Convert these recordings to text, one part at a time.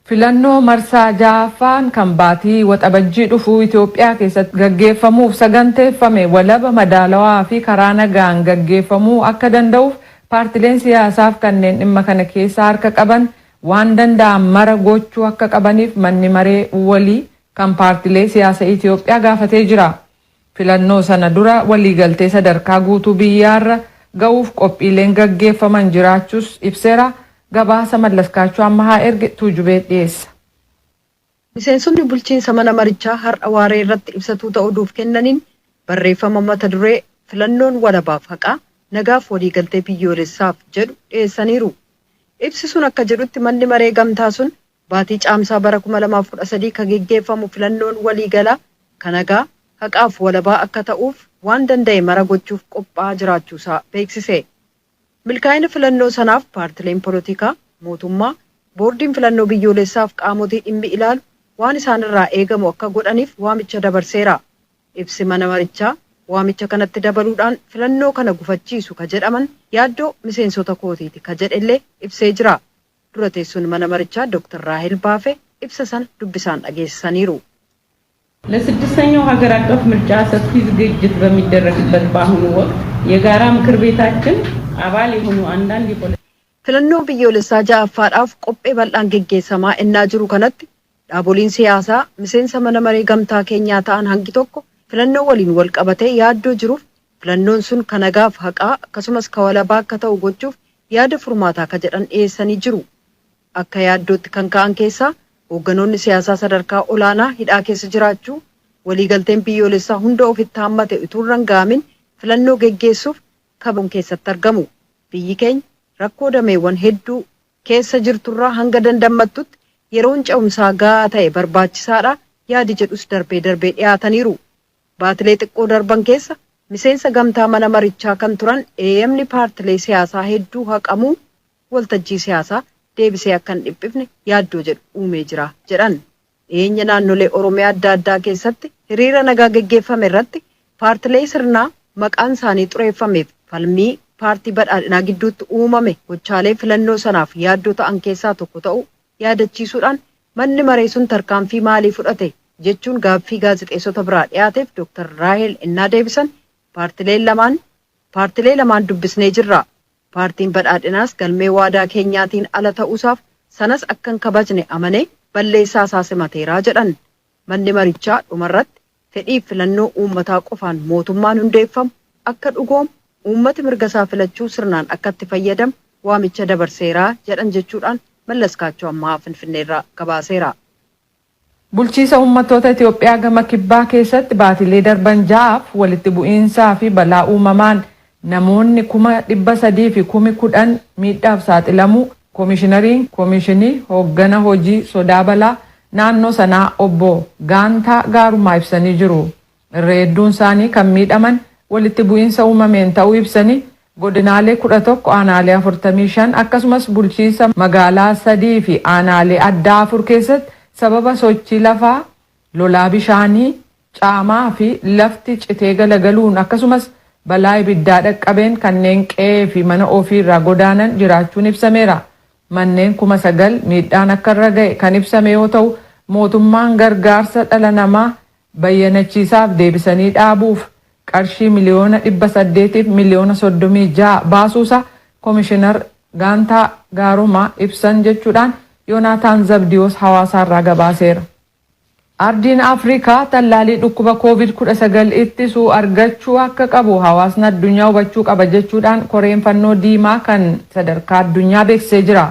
Filannoo marsaa ja'affaan kan baatii waxabajjii dhufuu Itoophiyaa keessatti gaggeeffamuuf saganteeffame walaba madaalawaa fi karaa nagaan gaggeeffamuu akka danda'uuf paartileen siyaasaaf kanneen dhimma kana keessa harka qaban waan danda'an mara gochuu akka qabaniif manni maree walii kan paartilee siyaasa Itoophiyaa gaafatee jira. Filannoo sana dura waliigaltee sadarkaa guutuu biyyaarra ga'uuf qophiileen gaggeeffaman jiraachuus ibseera. Gabaasa Mallaskaachuu ammaa erge Tuujubee dhiyeessa. Miseensonni bulchiinsa mana marichaa har'a waaree irratti ibsatuu ta'uuf kennaniin barreeffama mata duree filannoon walabaaf haqaa nagaaf waliigaltee biyyoolessaaf jedhu dhiyeessaniiru. Ibsi sun akka jedhutti manni maree gamtaa sun baatii caamsaa bara 2013 kan gaggeeffamu filannoon waliigalaa kan nagaa haqaaf walabaa akka ta'uuf waan danda'e mara gochuuf qophaa'aa jiraachuusaa beeksise. Milkaa'ina filannoo sanaaf paartileen polotikaa, mootummaa, boordiin filannoo biyyoolessaaf qaamotii dhimmi ilaalu waan isaanirraa eegamu akka godhaniif waamicha dabarseera. Ibsi mana marichaa waamicha kanatti dabaluudhaan filannoo kana gufachiisu ka jedhaman yaaddoo miseensota kootiiti ka jedhellee ibsee jira. Dura teessuun mana marichaa Dr. Raahel Baafee ibsa sana dubbisaan dhageessaniiru. ለስድስተኛው ሀገር አቀፍ ምርጫ ሰፊ ዝግጅት በሚደረግበት በአሁኑ ወቅት የጋራ ምክር ቤታችን አባል የሆኑ አንዳንድ filannoo biyyoolessaa ja'affaadhaaf qophee bal'aan geggeessamaa ennaa jiru kanatti dhaaboliin siyaasaa miseensa mana maree gamtaa keenyaa ta'an hangi tokko filannoo waliin wal qabatee yaaddoo jiruuf filannoon sun kan nagaaf haqaa akkasumas ka walabaa akka ta'u gochuuf yaada furmaataa ka jedhan dhiyeessanii jiru. Akka yaaddootti kan ka'an keessaa hoogganoonni siyaasaa sadarkaa olaanaa hidhaa keessa jiraachuu waliigalteen biyyoolessaa hunda ofitti hammate utuu hin rangaamin filannoo geggeessuuf kabamuun keessatti argamu. Biyyi keenya rakkoo dameewwan hedduu keessa jirturraa hanga dandammattutti yeroon ce'umsaa gahaa ta'e barbaachisaadha yaadi jedhus darbee dhiyaataniiru. Baatilee xiqqoo darban keessa miseensa gamtaa mana marichaa kan turan eeyyamni paartilee siyaasaa hedduu haqamuu waltajjii siyaasaa deebisee akka hin dhiphifne yaaddoo jedhu uumee jira jedhan. Dhiyeenya naannolee Oromiyaa adda addaa keessatti hiriira nagaa geggeeffame irratti paartilee sirnaa maqaan isaanii xureeffameef falmii paartii badhaadhinaa gidduutti uumame gochaalee filannoo sanaaf yaaddoo ta'an keessaa tokko ta'uu yaadachiisuudhaan manni maree sun tarkaanfii maalii fudhate jechuun gaaffii gaazexeessota biraa dhiyaateef Dr. Raahel ennaa deebisan paartilee lamaan dubbisnee jirra. Paartiin badhaadhinaas galmee waadaa keenyaatiin ala ta'uusaaf sanas akka hin kabajne amanee balleessaa isaa simateeraa jedhan. Manni marichaa dhumarratti fedhii filannoo uummataa qofaan mootummaan hundeeffamu akka dhugoomu uummati mirga isaa filachuu sirnaan akka itti fayyadamu waamicha dabarseeraa jedhan jechuudhaan Mallaskaachuu ammaa Finfinneerraa gabaaseera. Bulchiisa uummattoota Itoophiyaa gama kibbaa keessatti baatilee darban ja'aaf walitti bu'iinsaa fi balaa uumamaan namoonni 300,000 fi 10,000 miidhaaf saaxilamuu koomishinii hooggana hojii sodaa balaa naannoo sanaa obbo Gaantaa Gaarumaa ibsanii jiru. Irra hedduun isaanii kan miidhaman walitti bu'iinsa uumameen ta'uu ibsanii godinaalee 11 aanaalee 45 akkasumas bulchiinsa magaalaa 3 fi aanaalee addaa 4 keessatti sababa sochii lafaa, lolaa bishaanii, caamaa fi lafti citee galagaluun akkasumas balaa ibiddaa dhaqqabeen kanneen qe'ee fi mana ofii irraa godaanan jiraachuun ibsameera. Manneen 9,000 miidhaan akka irra ga'e kan ibsame yoo ta'u mootummaan gargaarsa dhala namaa bayyanachiisaaf deebisanii dhaabuuf qarshii miliyoona 800 fi miliyoona 36 baasuusa koomishinar Gaantaa Gaarumaa ibsan jechuudhaan Yoonaataan Zabdiyoos hawaasaarraa gabaaseera. Ardiin Afrikaa tallaalii dhukkuba COVID-19 ittisuu argachuu akka qabu hawaasni addunyaa hubachuu qaba jechuudhaan koreen fannoo diimaa kan sadarkaa addunyaa beeksisee jira.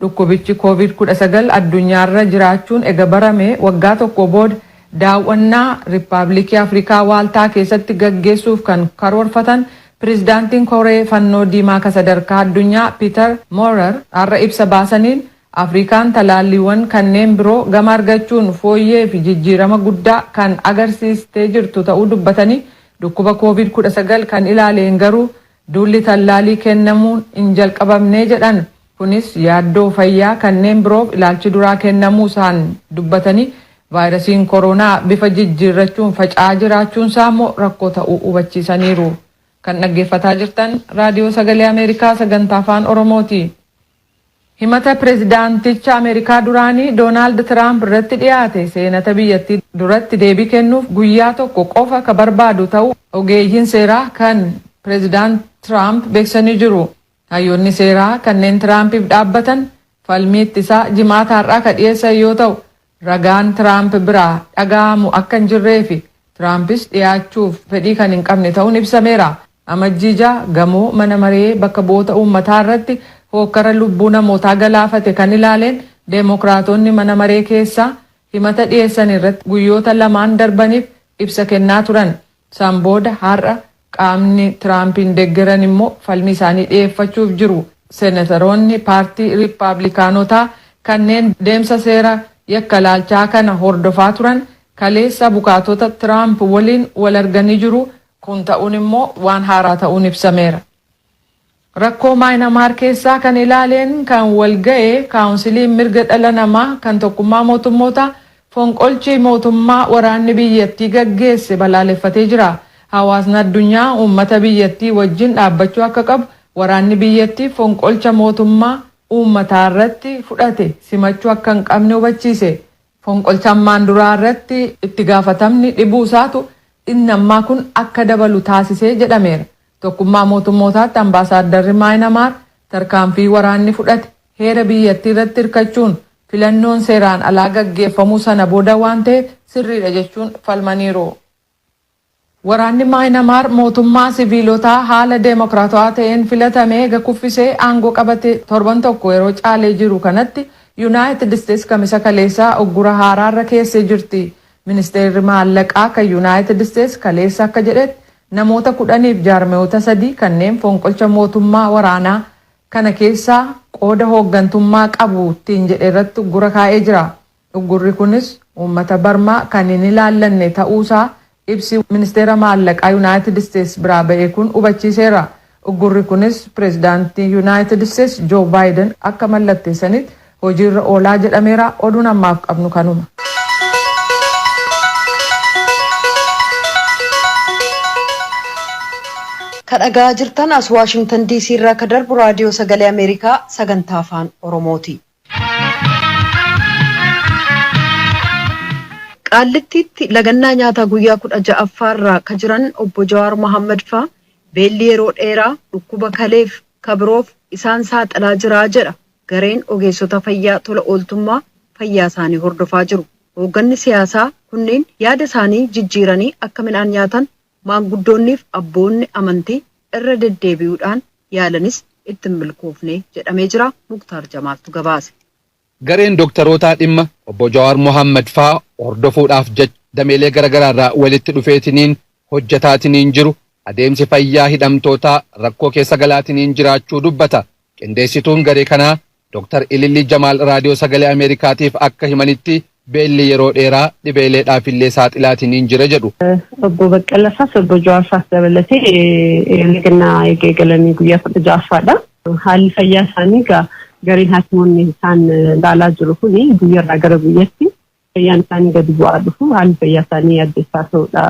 Dhukkubichi COVID-19 addunyaarra jiraachuun ega barame waggaa tokko booda daawwannaa Riippaabilikii Afrikaa Waaltaa keessatti gaggeessuuf kan karoorfatan pirezidaantiin koree fannoo diimaa kan sadarkaa addunyaa Piiter Moorer har'a ibsa baasaniin Afrikaan talaalliiwwan kanneen biroo gama argachuun fooyyee fi jijjiirama guddaa kan agarsiistee jirtu ta'uu dubbatanii dhukkuba COVID-19 kan ilaaleen garuu duulli tallaalii kennamuun hin jalqabamnee jedhan. Kunis yaaddoo fayyaa kanneen biroof ilaalchi duraa kennamuu isaan dubbatanii vaayirasiin koronaa bifa jijjiirrachuun faca'aa jiraachuun isaa immoo rakkoo ta'uu hubachiisaniiru. Kan dhaggeeffataa jirtan raadiyoo sagalee Ameerikaa sagantaa afaan Oromooti. himata pireezidaanticha Ameerikaa duraanii Doonaald Tiraamp irratti dhiyaate seenata biyyattii duratti deebii kennuuf guyyaa tokko qofa ka barbaadu ta'uu ogeeyyiin seeraa kan pireezidaant Tiraamp beeksisanii jiru. Hayyoonni seeraa kanneen Tiraampiif dhaabbatan falmii ittisaa jimaata har'aa ka dhiyeessan yoo ta'u ragaan Tiraamp biraa dhaga'amu akka hin jirree fi Tiraampis dhiyaachuuf fedhii kan hin qabne ta'uun ibsameera. Amajjiija gamoo mana maree bakka bu'oota uummataa irratti hokkara lubbuu namootaa galaafate kan ilaaleen deemokiraatonni mana maree keessaa himata dhiyeessan irratti guyyoota lamaan darbaniif ibsa kennaa turan. San booda har'a qaamni Tiraampiin deeggaran immoo falmii isaanii dhiyeeffachuuf jiru. Seenataroonni paartii Riippaabilikaanotaa kanneen deemsa seera yakka laalchaa kana hordofaa turan kaleessa abukaatota Tiraamp waliin wal arganii jiru. Kun ta'uun immoo waan haaraa ta'uun ibsameera. Rakkoo Maayinamaar keessaa kan ilaaleen kan wal ga'e kaawunsiliin mirga dhala namaa kan tokkummaa mootummootaa fonqolchi mootummaa waraanni biyyattii gaggeesse balaaleffatee jira. Hawaasni addunyaa uummata biyyattii wajjin dhaabbachuu akka qabu waraanni biyyattii fonqolcha mootummaa uummataa irratti fudhate simachuu akka hin qabne hubachiise. Fonqolcha ammaan duraa irratti itti gaafatamni dhibuu isaatu inni ammaa kun akka dabalu taasisee jedhameera. Tokkummaa mootummootaatti ambaasaadarri Maayinamaar tarkaanfii waraanni fudhate heera biyyattii irratti hirkachuun filannoon seeraan alaa gaggeeffamuu sana booda waan ta'eef sirriidha jechuun falmaniiru. Waraanni Maayinamaar mootummaa siviilotaa haala deemokiraatawaa ta'een filatamee eega kuffisee aangoo qabate torban tokko yeroo caalee jiru kanatti Yuunaayitid Isteetsi kamisa kaleessaa uggura haaraarra keessee jirti. Ministeerri maallaqaa kan Yuunaayitid Isteetsi kaleessa akka jedhetti namoota 10 fi jaarmiyoota 3 kanneen fonqolcha mootummaa waraanaa kana keessaa qooda hooggantummaa qabu ittiin jedhe irratti uggura kaa'ee jira. Uggurri kunis uummata Barmaa kan hin ilaallanne ta'uusaa ibsi ministeera maallaqaa Yuunaayitid Isteetsi biraa ba'e kun hubachiiseera. Uggurri kunis pireezidaantii Yuunaayitid Isteetsi Joo Baayiden akka mallatteessanitti hojiirra oolaa jedhameera. Oduun ammaaf qabnu kanuma. Kadhagaa jirtan as Waashingtan DC irraa ka darbu raadiyoo sagalee Ameerikaa sagantaa afaan Oromooti. Qaallittiitti lagannaa nyaataa guyyaa 16ffaa irraa ka jiran obbo Jawaar Mohaammed faa beelli yeroo dheeraa dhukkuba kaleef kabiroof isaan saaxilaa jiraa jedha gareen ogeessota fayyaa tola ooltummaa fayyaa isaanii hordofaa jiru. Hoogganni siyaasaa kunneen yaada isaanii jijjiiranii akka midhaan nyaatan maanguddoonniif abboonni amantii irra deddeebi'uudhaan yaalanis itti milkoofne jedhamee jira. Muktaar Jamaaltu gabaase. Gareen dooktarootaa dhimma obbo Jawaar Mohaammed faa hordofuudhaaf dameelee garaagaraa irraa walitti dhufeetiniin hojjetaatiniin jiru adeemsi fayyaa hidhamtootaa rakkoo keessa galaatiniin jiraachuu dubbata. Qindeessituun garee kanaa Dr. Ililli Jamaal raadiyoo sagalee Ameerikaatiif akka himanitti beelli yeroo dheeraa dhibeeleedhaaf illee saaxilaatiniin jira jedhu. Obbo Baqqalasaas obbo Jawaarsaas dabalatee lagannaa eegalanii guyyaa 16ffaadha. Haalli fayyaa isaanii gareen haakimoonni isaan ilaalaa jiru kuni guyyaarraa gara guyyaatti fayyaan isaanii gadi bu'aa dhufu haalli fayyaa isaanii addeessaa ta'uudha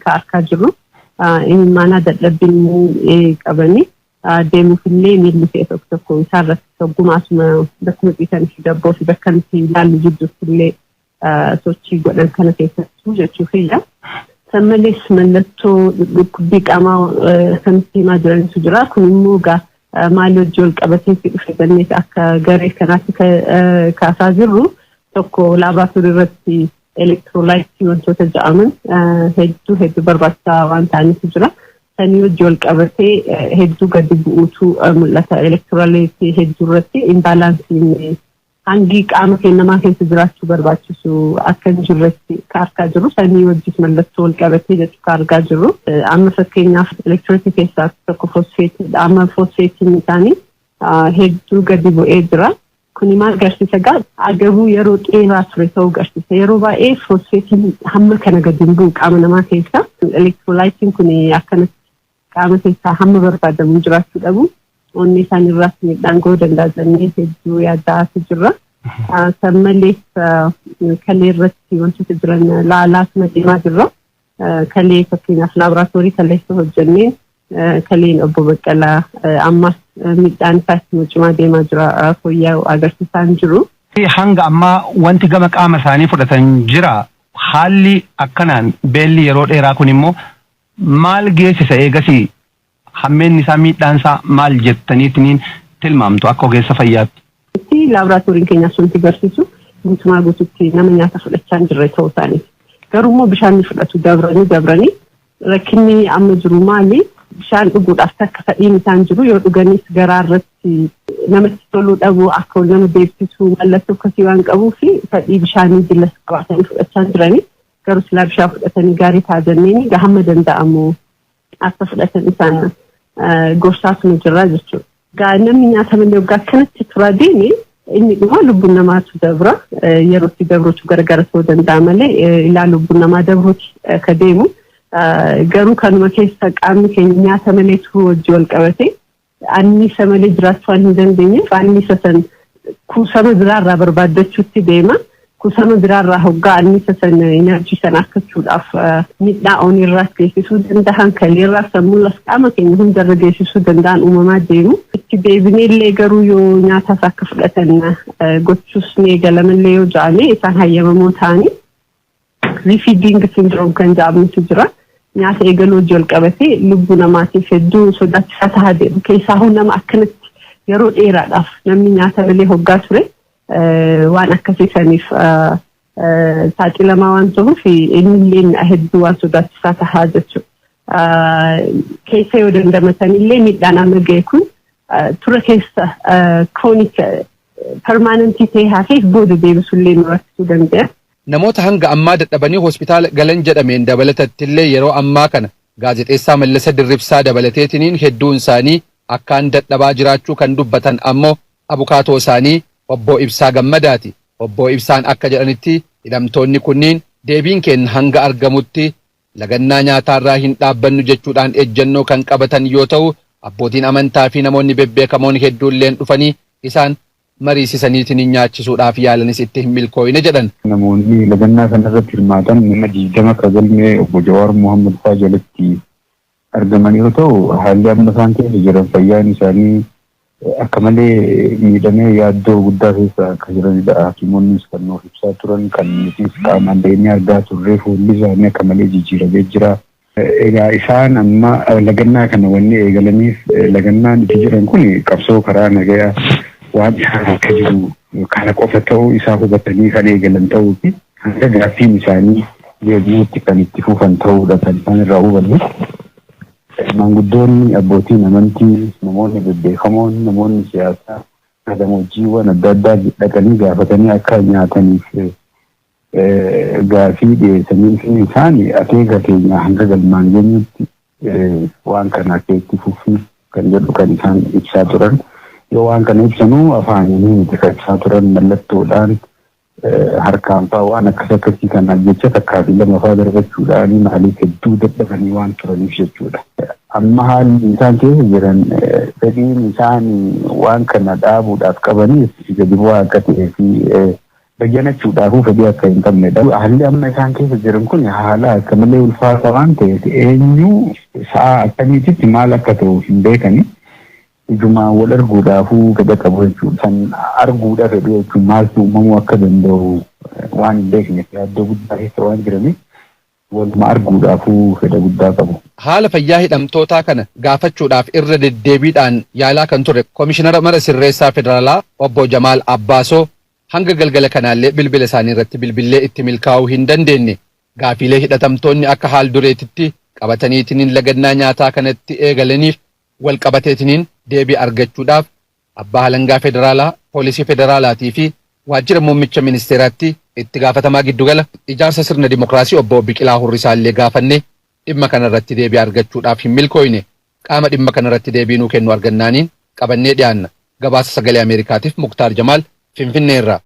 kan argaa jirru. Imimmaanaa dadhabbii qabanii deemuufillee miilli ta'e tokko isaarratti ogummaasuma bakkuma xiisan dabboo fi bakka nuti ilaallu jidduufillee sochii godhan kana keessattuu jechuufidha. San malees mallattoo dhukkubbii qaamaa kanatti himaa jirantu jira. Kun immoo maal wajji wal qabateetti dhufe jennee akka garee kanaatti kaasaa jirru tokko laabaatoorii irratti elektiroolaayitii wantoota jedhaman hedduu barbaachisaa waan ta'anitu jira. Sanii wajji wal qabatee hedduu gadi bu'uutu mul'ata. Elektiroolaayitii hedduu irratti imbaalaansiin hangi qaama kennamaa keessa jiraachuu barbaachisu akka hin jirretti argaa jirru. Sanii wajjis mallattoo wal qabatee jechuudha argaa jirru. Amma fakkeenyaaf elektirooliitii keessaa tokko foosfeetiidha. Amma foosfeetiin isaanii hedduu gadi bu'ee jira. Kuni maal agarsiisa agabuu yeroo dheeraa ture ta'uu agarsiisa. Yeroo baay'ee foosfeetiin hamma kana gadi hin bu'u qaama namaa keessa. Elektiroolaayitiin kun akkanatti qaama keessaa hamma barbaadamu jiraachuu dhabu. Onni isaan irraas miidhaan ga'uu danda'a jennee hedduu yaadaatu jirra. San malees kalee irratti wantoota jiran laalaatuma deemaa jirra. Kalee fakkeenyaaf laaboraatoorii kaleessa hojjennee kaleen obbo Baqqalaa ammas midhaan isaatti cimaa deemaa jira fooyya'u agarsiisaan jiru. Hanga ammaa wanti gama qaama isaanii fudhatan jira. Haalli akkanaan beelli yeroo dheeraa kun immoo maal geessisa eegasii hammeenni isaa miidhaan isaa maal jettaniitiin tilmaamtu akka ogeessa fayyaatti. Laaboraatooriin keenya sunti barsiisu guutumaa guututti nama nyaata fudhachaa hin jirre ta'uu isaaniiti. Garuu immoo bishaan fudhatu dabranii rakkinni amma jiru maali? Bishaan dhuguudhaaf takka fedhiin isaan jiru yoo dhuganis garaa irratti namatti toluu dhabu akka nama beeksisu mallattoo akkasii waan qabuu fi fedhii bishaanii jillas qabatanii fudhachaa jiranii garuu silaa bishaan fudhatanii gaarii taajanneen hamma danda'amu akka fudhatan isaan gorsaasuma jirraa jechuudha. Namni nyaata malee waggaa akkanatti turaa deeme inni dhuma lubbuun namaatu dabra yerootti dabruutu gargara ta'uu danda'a malee ilaa lubbuun namaa dabruuti akka deemu. Garuu kanuma keessa qaamni keenya nyaata malee turuu wajji wal qabate anniisa malee jiraachuu waan hin dandeenyeef anniisa san kuusama biraarraa barbaaddachuutti deema. Kuusama biraarraa hoggaa anniisa san enerjii san argachuudhaaf miidhaa onirraas geessisuu danda'an kaleerraas sammuulas qaama keenya hundarra geessisuu danda'an uumamaa deemu. Itti deebineellee garuu yoo nyaataas akka fudhatan gochuus ni eegalamallee yoo ja'ame isaan hayyamamoo ta'anii refeeding syndrome kan jedhamutu jira. Nyaata eegaluu wajji wal qabatee lubbuu namaatiif hedduu sodaachisaa tahaa deemu. Keessaa nama akkanatti yeroo dheeraadhaaf namni nyaata malee hoggaa ture waan akkasiisaniif saaxilamaa waan ta'uuf innillee hedduu waan sodaachisaa tahaa jechuudha. Keessa yoo dandamatanillee miidhaan amma ga'e kun tura keessa kroonik permaanantii ta'ee hafeef booda deebisullee nu rakkisuu danda'a. Namoota hanga ammaa dadhabanii hospitaala galan jedhameen dabalatattillee yeroo ammaa kana gaazexeessaa Mallasa Dirribsaa dabalateetiniin hedduun isaanii akkaan dadhabaa jiraachuu kan dubbatan ammoo abukaatoo isaanii obbo Ibsaa Gammadaati. Obbo Ibsaan akka jedhanitti hidhamtoonni kunniin deebiin keenya hanga argamutti lagannaa nyaataarraa hin dhaabbannu jechuudhaan ejjennoo kan qabatan yoo ta'u abbootiin amantaa fi namoonni bebbeekamoon hedduulleen dhufanii isaan mariisisaniitiin nyaachisuudhaaf yaalanis itti hin milkooyne jedhan. Namoonni lagannaa kanarratti hirmaatan nama 20 kagalmee obbo Jawaar Mohaammed fa'aa jalatti argaman yoo ta'u haalli amma isaan keessa jiran fayyaan isaanii akka malee miidhamee yaaddoo guddaa keessa akka jiranidha. Hakimoonnis kan nuuf ibsaa turan kan nutis qaamaan deemee argaa turre fuulli isaanii akka malee jijjiiramee jira. Egaa isaan amma lagannaa kana wanni eegalaniif lagannaan itti jiran kun qabsoo karaa nagayaa waan isaan akka jiru kana qofa ta'uu isaa hubatanii kan eegalan ta'uu fi hanga gaaffiin isaanii deebi'uutti kan itti fufan ta'uudha kan isaan irraa hubannu. Maanguddoonni abbootiin amantii namoonni bebbeekamoon namoonni siyaasaa gammoojjiiwwan adda addaa dhaqanii gaafatanii akka nyaataniif gaaffii dhiyeessanii fi isaan akeeka keenya hanga galmaan geenyutti waan kana akka itti fufnu kan jedhu kan isaan ibsaa turan. Yoo waan kana ibsanuu afaaniin kan ibsaa turan mallattoodhaan harkaan fa'aa waan akkasii kan jecha takkaa fi lama fa'aa darbachuudhaan maaliif hedduu dadhabanii waan turaniif jechuudha. Amma haalli isaan keessa jiran fedhiin isaan waan kana dhaabuudhaaf qabaniif gadi bu'aa akka ta'ee fi bayyanachuudhaaf fedhii akka hin qabnedha. Haalli amma isaan keessa jiran kun haala akka malee ulfaata waan ta'eef eenyu sa'a akkamiititti maal akka ta'u hin beekani. Ijumaan wal arguudhaafuu gada qabu jechuudha. Kan arguudha fedhu jechuun maaltu uumamuu akka danda'u waan hin beekneef yaaddoo guddaa keessa waan jiraniif waluma arguudhaafuu fedha guddaa qabu. Haala fayyaa hidhamtootaa kana gaafachuudhaaf irra deddeebiidhaan yaalaa kan ture Komishinara Mana Sirreessaa Federaalaa obbo Jamaal Abbaasoo hanga galgala kanaallee bilbila isaanii irratti bilbillee itti milkaa'uu hin dandeenye. Gaafiilee hidhatamtoonni akka haal dureetitti qabataniitiin lagannaa nyaataa kanatti eegalaniif wal qabateetiniin deebii argachuudhaaf abbaa halangaa federaalaa, poolisii federaalaatii fi waajjira muummicha ministeeraatti itti gaafatamaa giddugala ijaarsa sirna dimokiraasii obbo Biqilaa Hurrisaallee gaafanne dhimma kanarratti deebii argachuudhaaf hin milkooyne. Qaama dhimma kanarratti deebii nuu kennu argannaaniin qabannee dhiyaanna. Gabaasa sagalee Ameerikaatiif Muktaar Jamaal Finfinneerraa.